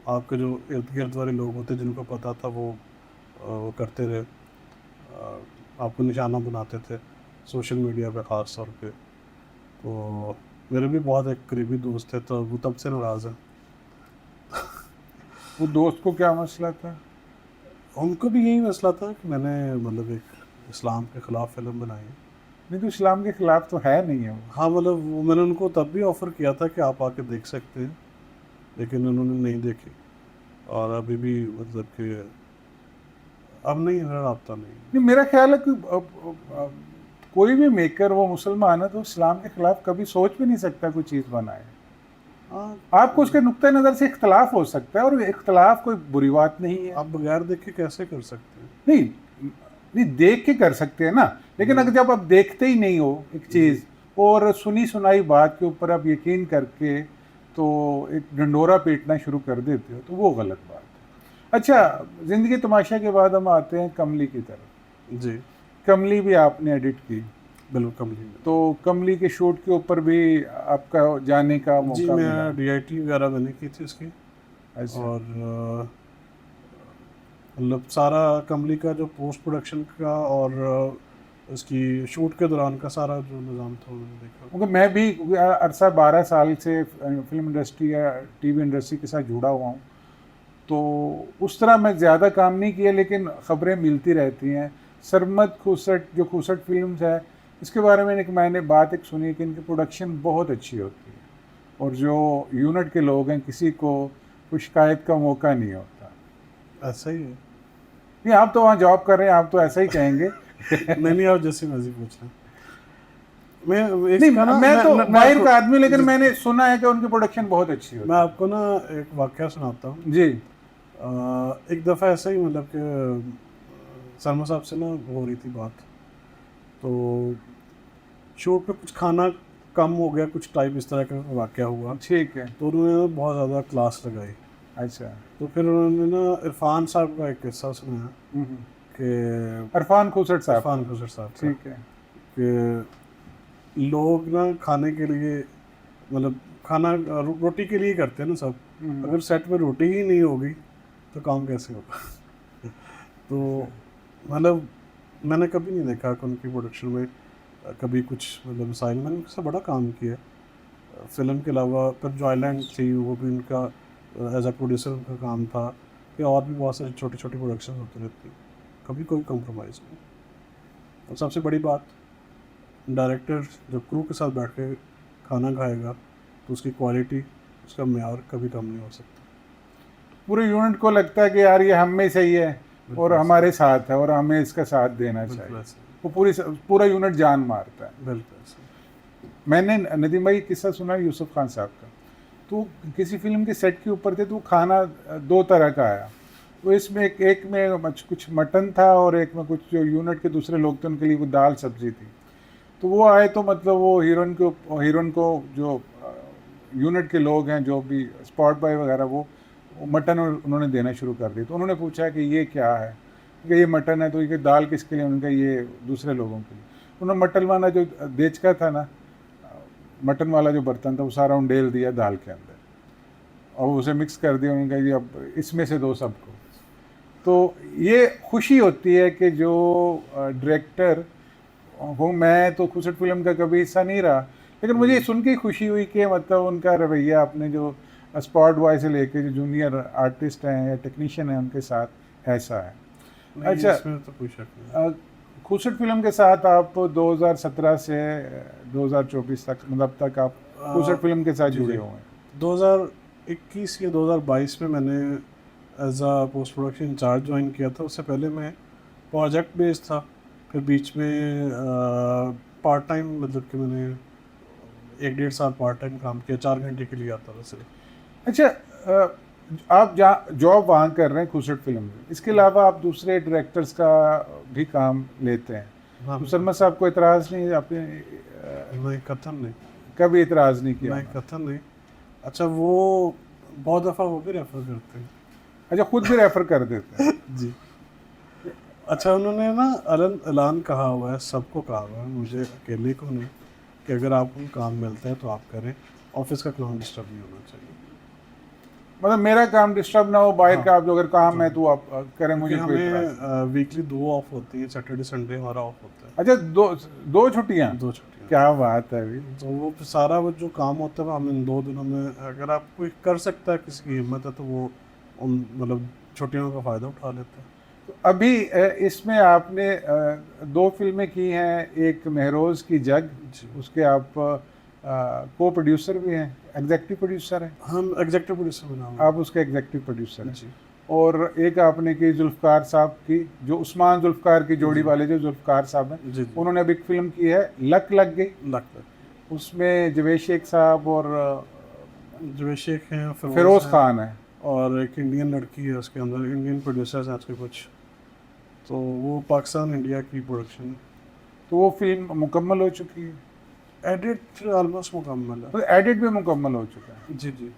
आपके जो इर्द गिर्द वाले लोग होते जिनको पता था वो करते रहे, आपको निशाना बनाते थे सोशल मीडिया पे ख़ास तौर पे। तो मेरे भी बहुत एक करीबी दोस्त थे, तो वो तब से नाराज़ हैं। वो दोस्त को क्या मसला था? उनको भी यही मसला था कि मैंने मतलब एक इस्लाम के ख़िलाफ़ फ़िल्म बनाई है। नहीं तो इस्लाम के खिलाफ तो है नहीं है वो। हाँ, मतलब वो मैंने उनको तब भी ऑफ़र किया था कि आप आके देख सकते हैं, लेकिन उन्होंने नहीं देखी, और अभी भी मतलब कि अब नहीं है, राब्ता नहीं है। नहीं, मेरा ख्याल है कि कोई भी मेकर वो मुसलमान है तो इस्लाम के खिलाफ कभी सोच भी नहीं सकता कोई चीज़ बनाए। हाँ, आपको उसके नुक्ते नज़र से इख्तलाफ हो सकता है और इख्तलाफ कोई बुरी बात नहीं है। आप बगैर देखे कैसे कर सकते हैं? नहीं, नहीं देख के कर सकते हैं ना, लेकिन अगर जब आप देखते ही नहीं हो एक चीज़ और सुनी सुनाई बात के ऊपर आप यकीन करके तो एक ढंडोरा पीटना शुरू कर देते हो, तो वो गलत बात है। अच्छा, ज़िंदगी तमाशा के बाद हम आते हैं कमली की तरफ। जी, कमली भी आपने एडिट की, बिल्कुल कंप्लीट। तो कमली के शूट के ऊपर भी आपका जाने का जी, मौका मिला? मैं डीआईटी वगैरह मैंने की थी इसकी, अच्छा। और मतलब सारा कमली का जो पोस्ट प्रोडक्शन का और इसकी शूट के दौरान का सारा जो निज़ाम था वो मैंने देखा। क्योंकि मैं भी अरसा 12 साल से फिल्म इंडस्ट्री या टीवी इंडस्ट्री के साथ जुड़ा हुआ हूँ, तो उस तरह मैं ज़्यादा काम नहीं किया, लेकिन ख़बरें मिलती रहती हैं। सरमद खूसट जो खूसट फिल्म्स है, इसके बारे में मैंने बात एक सुनी कि इनकी प्रोडक्शन बहुत अच्छी होती है और जो यूनिट के लोग हैं किसी को कोई शिकायत का मौका नहीं होता। ऐसा ही है। नहीं, आप तो वहाँ जॉब कर रहे हैं, आप तो ऐसा ही कहेंगे। नहीं, आप जैसे मर्जी पूछ रहे हैं। मैं नहीं, इसका ना मैं तो मैं बाहर आपको का आदमी, लेकिन मैंने सुना है कि उनकी प्रोडक्शन बहुत अच्छी होती मैं आपको ना एक वाक़या सुनाता हूँ। है। जी। एक दफ़ा ऐसा ही मतलब कि सलमा साहब से ना हो रही थी बात, तो शूट पे कुछ खाना कम हो गया, कुछ टाइप इस तरह का वाक़या हुआ, ठीक है। तो उन्होंने बहुत ज़्यादा क्लास लगाई। अच्छा। तो फिर उन्होंने ना इरफान साहब का एक किस्सा सुनाया हम्म। कि इरफान खूसट साहब। इरफान खुसर साहब का, ठीक है। कि लोग ना खाने के लिए मतलब खाना रोटी के लिए करते हैं ना सब। अगर सेट पे रोटी ही नहीं होगी तो काम कैसे होगा? तो मतलब मैंने कभी नहीं देखा कि उनकी प्रोडक्शन में कभी कुछ मतलब मिसाइल, मैंने उनके साथ बड़ा काम किया फिल्म के अलावा। फिर जॉयलैंड थी, वो भी उनका एज अ प्रोड्यूसर उनका काम था, कि और भी बहुत सारी छोटी छोटी प्रोडक्शन होती रहती, कभी कोई कम्प्रोमाइज़ नहीं। और सबसे बड़ी बात डायरेक्टर जब क्रू के साथ बैठ के खाना खाएगा तो उसकी क्वालिटी, उसका मेयार कभी कम नहीं हो सकता। पूरे यूनिट को लगता है कि यार ये हम में सही है और बिल्कुल हमारे साथ है और हमें इसका साथ देना बिल्कुल चाहिए। ऐसे, वो पूरा यूनिट जान मारता है। बिल्कुल ऐसे। मैंने नदीम भाई किस्सा सुना यूसुफ खान साहब का। तो किसी फिल्म के सेट के ऊपर थे, तो खाना दो तरह का आया। तो इसमें एक में कुछ मटन था और एक में कुछ जो यूनिट के दूसरे लोग थे उनके लिए वो दाल सब्जी थी। तो वो आए तो मतलब वो हीरोइन को जो यूनिट के लोग हैं, जो भी स्पॉट बॉय वगैरह, वो मटन उन्होंने देना शुरू कर दिया। तो उन्होंने पूछा कि ये क्या है, कि ये मटन है। तो ये दाल किसके लिए? उनका ये दूसरे लोगों के लिए। उन्होंने मटन वाला जो देचका था ना, मटन वाला जो बर्तन था, वो सारा उंडेल दिया दाल के अंदर और उसे मिक्स कर दिया। उन्होंने कहा जी अब इसमें से दो सबको। तो ये खुशी होती है कि जो डायरेक्टर हूँ मैं, तो खुसट फिल्म का कभी हिस्सा नहीं रहा, लेकिन मुझे सुन के खुशी हुई कि मतलब उनका रवैया अपने जो स्पॉट बॉय से लेके जो जूनियर आर्टिस्ट हैं या टेक्नीशियन हैं उनके साथ ऐसा है। नहीं, अच्छा, इसमें तो कोई शक नहीं। खुसट फिल्म के साथ आप 2017 से 2024 तक मतलब तक आप खुसट फिल्म के साथ जी, जुड़े जी। हुए हैं। 2021 या 2022 में मैंने एज आ पोस्ट प्रोडक्शन इंचार्ज ज्वाइन किया था। उससे पहले मैं प्रोजेक्ट बेस्ड था, फिर बीच में पार्ट टाइम, मतलब कि मैंने 1-1.5 साल पार्ट टाइम काम किया, 4 घंटे के लिए आता था सिर्फ। अच्छा, आप जॉब वहाँ कर रहे हैं खुसट फिल्म में, इसके अलावा आप दूसरे डायरेक्टर्स का भी काम लेते हैं। हाँ, तो सलमा साहब को इतराज़ नहीं? आपने नहीं, कथन नहीं, कभी इतराज़ नहीं किया? नहीं कथन नहीं। अच्छा, वो बहुत दफ़ा वो भी रेफ़र करते हैं। अच्छा, खुद भी रेफर कर देते हैं? जी। अच्छा, उन्होंने ना ऐलान कहा हुआ है, सबको कहा हुआ है, मुझे अकेले को नहीं, कि अगर आपको काम मिलता है तो आप करें, ऑफिस का काम डिस्टर्ब नहीं होना चाहिए। मतलब मेरा काम डिस्टर्ब ना हो, बाहर हाँ, का आप जो अगर काम है तो आप करें, क्योंकि मुझे कोई इतराज़ नहीं। हमें वीकली 2 ऑफ होती है, सैटरडे संडे हमारा ऑफ होता है, अच्छा, दो छुट्टियाँ? 2 छुट्टियाँ। क्या बात है अभी। तो वो सारा वो जो काम होता है, हम इन 2 दिनों में, अगर आप कोई कर सकता है, किसी की हिम्मत है, तो वो उन मतलब छुट्टियों का फ़ायदा उठा लेते हैं। तो अभी इसमें आपने दो फिल्में की हैं, एक महरोज़ की जग, जी। उसके आप को प्रोड्यूसर भी हैं, एग्जेक्टिव प्रोड्यूसर हैं, हम एग्जीक्यूटिव प्रोड्यूसर में नाम आप उसके एग्जेक्टिव प्रोड्यूसर हैं। जी, और एक आपने की जुल्फ़कार साहब की, जो उस्मान जुल्फ़कार की जोड़ी वाले जो जुल्फ़कार साहब हैं, जी, जी। उन्होंने अभी एक फिल्म की है लक लग गई। लगता है उसमें जवेद शेख साहब और जवेद शेख हैं, फिरोज़ हैं, खान है। और एक इंडियन लड़की है उसके अंदर, इंडियन प्रोड्यूसर्स हैं उसके कुछ, तो वो पाकिस्तान इंडिया की प्रोडक्शन है। तो वो फिल्म मुकम्मल हो चुकी है, एडिट ऑलमोस्ट मुकम्मल है। तो एडिट भी मुकम्मल हो चुका है। जी, जी।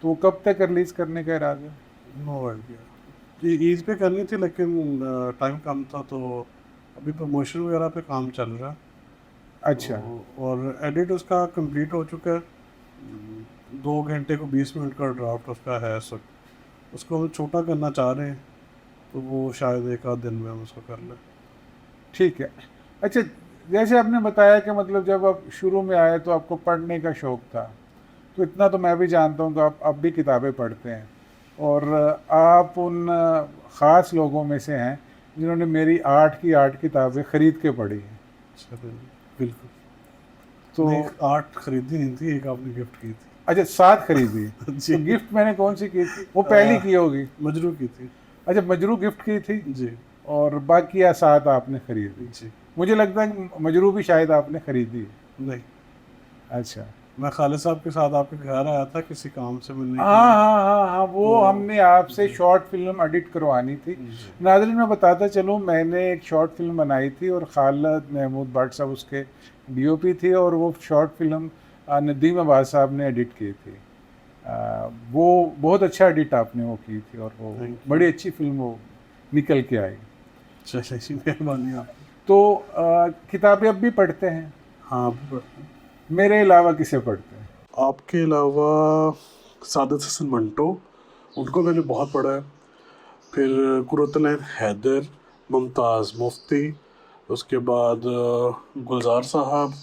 तो वो कब तक रिलीज़ करने का इरादा है? No idea. जी, ईद पे करनी थी, लेकिन टाइम कम था, तो अभी प्रमोशन वगैरह पे काम चल रहा है। अच्छा, तो और एडिट उसका कंप्लीट हो चुका है। 2 घंटे को 20 मिनट का ड्राफ्ट उसका है इस वक्त। उसको हम छोटा करना चाह रहे हैं, तो वो शायद 1 आध दिन में हम उसको कर लें। ठीक है। अच्छा, जैसे आपने बताया कि मतलब जब आप शुरू में आए तो आपको पढ़ने का शौक़ था, तो इतना तो मैं भी जानता हूँ कि आप अब भी किताबें पढ़ते हैं और आप उन ख़ास लोगों में से हैं जिन्होंने मेरी 8 किताबें ख़रीद के पढ़ी हैं। चलिए, बिल्कुल। तो नहीं, 8 खरीदी नहीं थी, एक आपने गिफ्ट की थी। अच्छा, 7 खरीदी। जी। तो गिफ्ट मैंने कौन सी की थी? वो पहली की होगी। मजरू की थी। अच्छा, मजरू गिफ्ट की थी जी, और बाकी या 7 आपने खरीदी। जी। मुझे लगता है कि मजरू भी शायद आपने खरीदी है। नहीं, अच्छा, मैं खालिद साहब के साथ आपके घर आया था किसी काम से मिलने के हाँ लिए। हाँ हाँ हाँ, वो तो हमने आपसे शॉर्ट फिल्म एडिट करवानी थी। जी, नाज़रीन, मैं बताता चलूँ, मैंने एक शॉर्ट फिल्म बनाई थी और खालिद महमूद भट्ट साहब उसके डीओपी थे और वो शॉर्ट फिल्म नदीम अब्बास साहब ने एडिट की थी। वो बहुत अच्छा एडिट आपने वो की थी और वो Thank you. बड़ी अच्छी फिल्म वो निकल के आई। चलिए, ऐसी मेहरबानी आप। तो किताबें अब भी पढ़ते हैं? हाँ, आप भी पढ़ते हैं। मेरे अलावा किसे पढ़ते हैं? आपके अलावा सादत हसन मंटो, उनको मैंने बहुत पढ़ा है। फिर कुरतुल हैदर, मुमताज़ मुफ्ती, उसके बाद गुलजार साहब,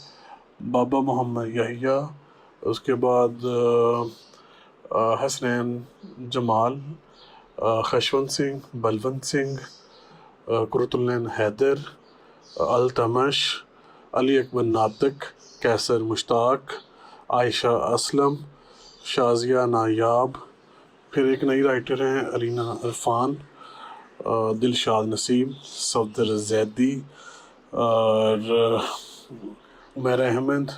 बाबा मोहम्मद यहिया, उसके बाद हसनैन जमाल, खशवंत सिंह, बलवंत सिंह, कुरतुल हैदर, अल्तमश, अली अकबर नातिक, कैसर मुश्ताक, आयशा असलम, शाजिया नायाब, फिर एक नई राइटर हैं अलीना अरफान, दिलशाद नसीम, सफदर जैदी और उमर अहमद,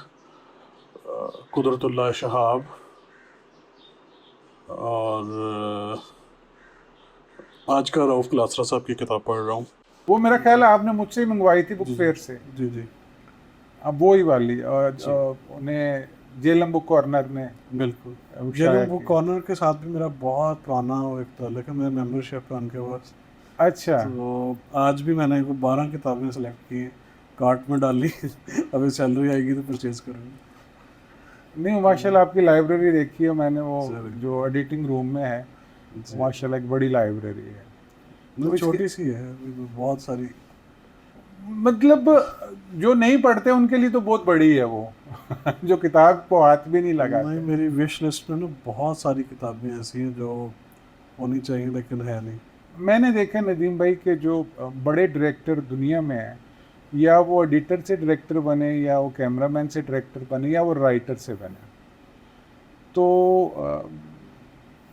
कुदरतुल्लाह शहाब और आज का रऊफ़ क्लासरा साहब की किताब पढ़ रहा हूँ। वो मेरा ख्याल है आपने मुझसे ही मंगवाई थी बुक फेयर से। जी जी अब वो ही वाली और उन्हें जेलम बुक कॉर्नर ने बिल्कुल। शाया जेलम बुक की। कॉर्नर के साथ भी मेरा बहुत पुराना वो एक ताल्लुक है, मेरा मेंबरशिप है उनके पास। अच्छा, तो आज भी मैंने 12 किताबें सेलेक्ट की, कार्ट में डाली अभी सैलरी आएगी तो परचेज करूँगी। नहीं माशाल्लाह आपकी लाइब्रेरी देखी है मैंने, वो जरूर। जो एडिटिंग रूम में है, जी। माशाल्लाह एक बड़ी लाइब्रेरी है। मतलब इसके- छोटी सी है, बहुत सारी। मतलब जो नहीं पढ़ते उनके लिए तो बहुत बड़ी है वो जो किताब को हाथ भी नहीं नहीं, लगाते। मेरी विश लिस्ट में ना बहुत सारी किताबें ऐसी हैं जो होनी चाहिए लेकिन है नहीं। मैंने देखा नदीम भाई के जो बड़े डायरेक्टर दुनिया में हैं, या वो एडिटर से डायरेक्टर बने, या वो कैमरामैन से डायरेक्टर बने, या वो राइटर से बने, तो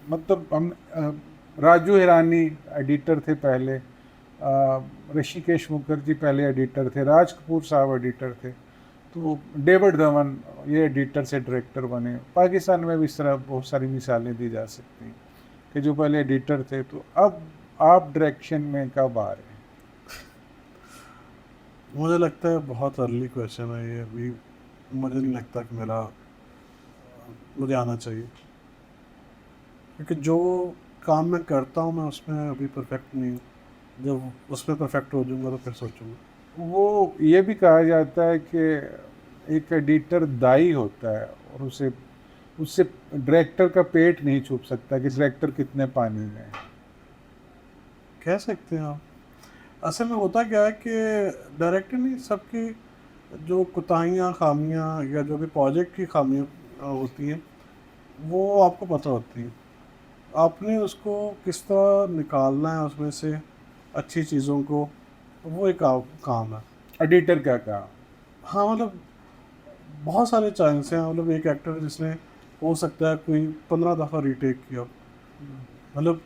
मतलब हम राजू हिरानी एडिटर थे पहले, ऋषिकेश मुखर्जी पहले एडिटर थे, राज कपूर साहब एडिटर थे, तो डेविड धवन ये एडिटर से डायरेक्टर बने। पाकिस्तान में भी इस तरह बहुत सारी मिसालें दी जा सकती हैं कि जो पहले एडिटर थे। तो अब आप डायरेक्शन में कब आ रहे हैं? मुझे लगता है बहुत अर्ली क्वेश्चन है ये, अभी मुझे नहीं लगता कि मुझे आना चाहिए, क्योंकि जो काम मैं करता हूँ मैं उसमें अभी परफेक्ट नहीं हूँ। जब उसमें परफेक्ट हो जाऊँगा तो फिर सोचूंगा। वो ये भी कहा जाता है कि एक एडिटर दाई होता है और उससे उससे डायरेक्टर का पेट नहीं छुप सकता कि डायरेक्टर कितने पानी में है। कह सकते हैं आप। असल में होता क्या है कि डायरेक्टर नहीं, सबकी जो कोताहियाँ खामियाँ या जो भी प्रोजेक्ट की खामियाँ होती हैं वो आपको पता होती हैं। आपने उसको किस तरह निकालना है उसमें से अच्छी चीज़ों को, वो एक काम है। एडिटर क्या कहा? हाँ मतलब बहुत सारे चांस हैं। मतलब एक एक्टर जिसने हो सकता है कोई 15 दफ़ा रीटेक किया, मतलब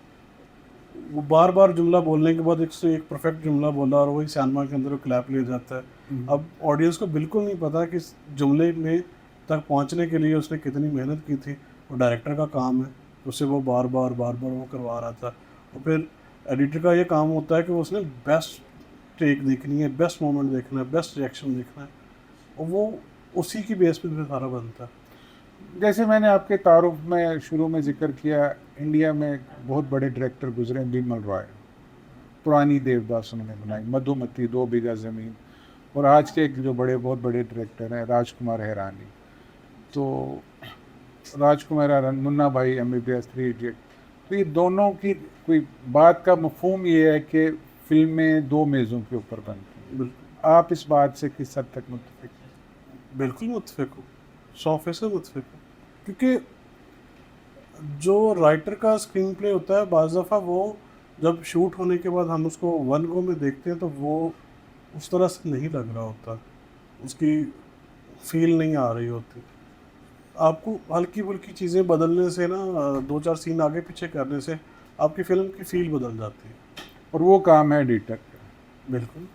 वो बार बार जुमला बोलने के बाद एक से एक परफेक्ट जुमला बोला और वही सिनेमा के अंदर वो क्लैप ले जाता है। अब ऑडियंस को बिल्कुल नहीं पता कि इस जुमले में तक पहुंचने के लिए उसने कितनी मेहनत की थी। वो डायरेक्टर का काम है, उससे वो बार बार वो करवा रहा था। और फिर एडिटर का ये काम होता है कि वो उसने बेस्ट टेक देखनी है, बेस्ट मोमेंट देखना है, बेस्ट रिएक्शन देखना है, और वो उसी की बेस पे फिर सारा बनता है। जैसे मैंने आपके तारुफ में शुरू में जिक्र किया, इंडिया में एक बहुत बड़े डायरेक्टर गुजरे, बिमल रॉय। पुरानी देवदास उन्होंने बनाई, मधुमती, 2 बीघा ज़मीन, और आज के एक जो बहुत बड़े डायरेक्टर हैं राजकुमार हिरानी। तो राजकुमार हिरानी, मुन्ना भाई, MBBS, 3 इडियट, तो ये दोनों की कोई बात का मफहूम ये है कि फिल्में 2 मेज़ों के ऊपर बनती हैं। बिल्कुल आप इस बात से किस हद तक मुत्तफिक हैं? बिल्कुल मुत्तफिक हूँ, 100% मुत्तफिक हूँ। क्योंकि जो राइटर का स्क्रीन प्ले होता है बाज़ दफ़ा वो जब शूट होने के बाद हम उसको वन गो में देखते हैं तो वो उस तरह से नहीं लग रहा होता, उसकी फील नहीं आ रही होती। आपको हल्की फुल्की चीज़ें बदलने से ना, 2-4 सीन आगे पीछे करने से आपकी फ़िल्म की फील बदल जाती है। और वो काम है एडिटर का। बिल्कुल,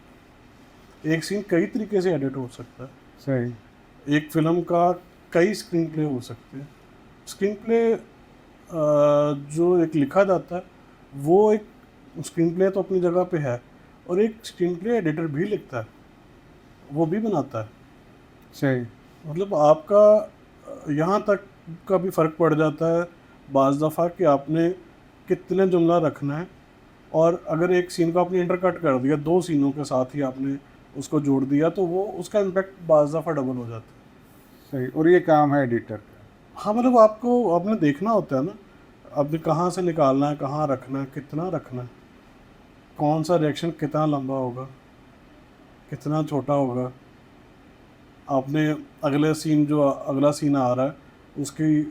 एक सीन कई तरीके से एडिट हो सकता है। सही। एक फिल्म का कई स्क्रीन प्ले हो सकते हैं। स्क्रीन प्ले जो एक लिखा जाता है वो एक स्क्रीन प्ले तो अपनी जगह पे है, और एक स्क्रीन प्ले एडिटर भी लिखता है, वो भी बनाता है। सही। मतलब आपका यहाँ तक का भी फ़र्क पड़ जाता है बाज़ दफ़ा कि आपने कितने जुमला रखना है, और अगर एक सीन को आपने इंटरकट कर दिया 2 सीनों के साथ ही आपने उसको जोड़ दिया तो वो उसका इम्पैक्ट बाज़ दफ़ा डबल हो जाता है। सही। और ये काम है एडिटर का। हाँ मतलब आपने देखना होता है ना, आपने कहाँ से निकालना है, कहाँ रखना है, कितना रखना है, कौन सा रिएक्शन कितना लंबा होगा, कितना छोटा होगा। आपने अगला सीन आ रहा है उसकी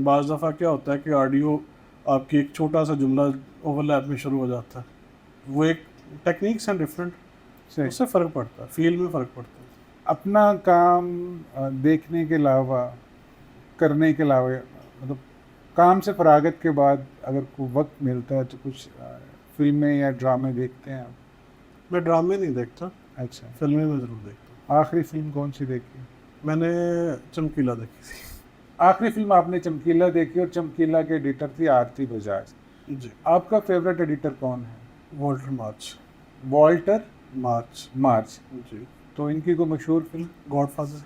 बाज़ दफ़ा क्या होता है कि ऑडियो आपकी एक छोटा सा जुमला ओवरलैप में शुरू हो जाता है। वो एक टेक्निक्स हैं डिफरेंट, सही। उससे फ़र्क पड़ता है, फील में फ़र्क पड़ता है। अपना काम देखने के अलावा, करने के अलावा, मतलब काम से फरागत के बाद अगर कोई वक्त मिलता है तो कुछ फिल्में या ड्रामे देखते हैं आप? मैं ड्रामे नहीं देखता, अच्छा, फिल्में मैं ज़रूर देखता आखिरी फिल्म कौन सी देखी? हूँ। मैंने चमकीला देखी थी। आखिरी फिल्म आपने चमकीला देखी, और चमकीला के एडिटर थी आरती बजाज। जी। आपका फेवरेट एडिटर कौन है? वॉल्टर मार्च। वॉल्टर मार्च। मार्च। जी। तो इनकी कोई मशहूर फिल्म? गॉडफादर।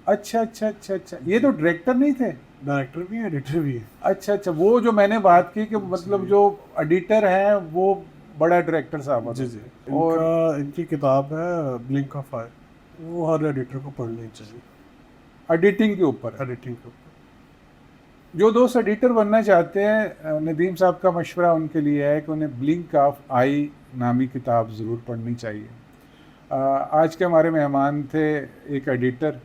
अच्छा अच्छा अच्छा अच्छा, ये तो डायरेक्टर नहीं थे? डायरेक्टर भी है, एडिटर भी है। अच्छा अच्छा, वो जो मैंने बात की कि मतलब जो एडिटर है वो बड़ा डायरेक्टर साहब जी होते जी। हैं। और इनकी किताब है ब्लिंक ऑफ आई, वो हर एडिटर को पढ़नी चाहिए, एडिटिंग के ऊपर है। एडिटिंग के ऊपर। जो दोस्त एडिटर बनना चाहते हैं, नदीम साहब का मशवरा उनके लिए है कि उन्हें ब्लिंक ऑफ आई नामी किताब ज़रूर पढ़नी चाहिए। आज के हमारे मेहमान थे एक एडिटर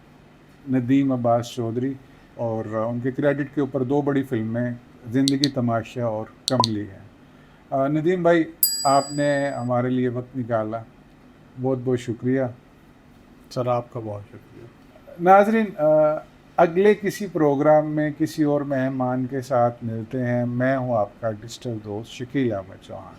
नदीम अब्बास चौधरी, और उनके क्रेडिट के ऊपर 2 बड़ी फिल्में ज़िंदगी तमाशा और कमली हैं। नदीम भाई, आपने हमारे लिए वक्त निकाला, बहुत बहुत शुक्रिया। सर आपका बहुत शुक्रिया। नाजरीन, अगले किसी प्रोग्राम में किसी और मेहमान के साथ मिलते हैं। मैं हूं आपका डिजिटल दोस्त शकील अहमद चौहान।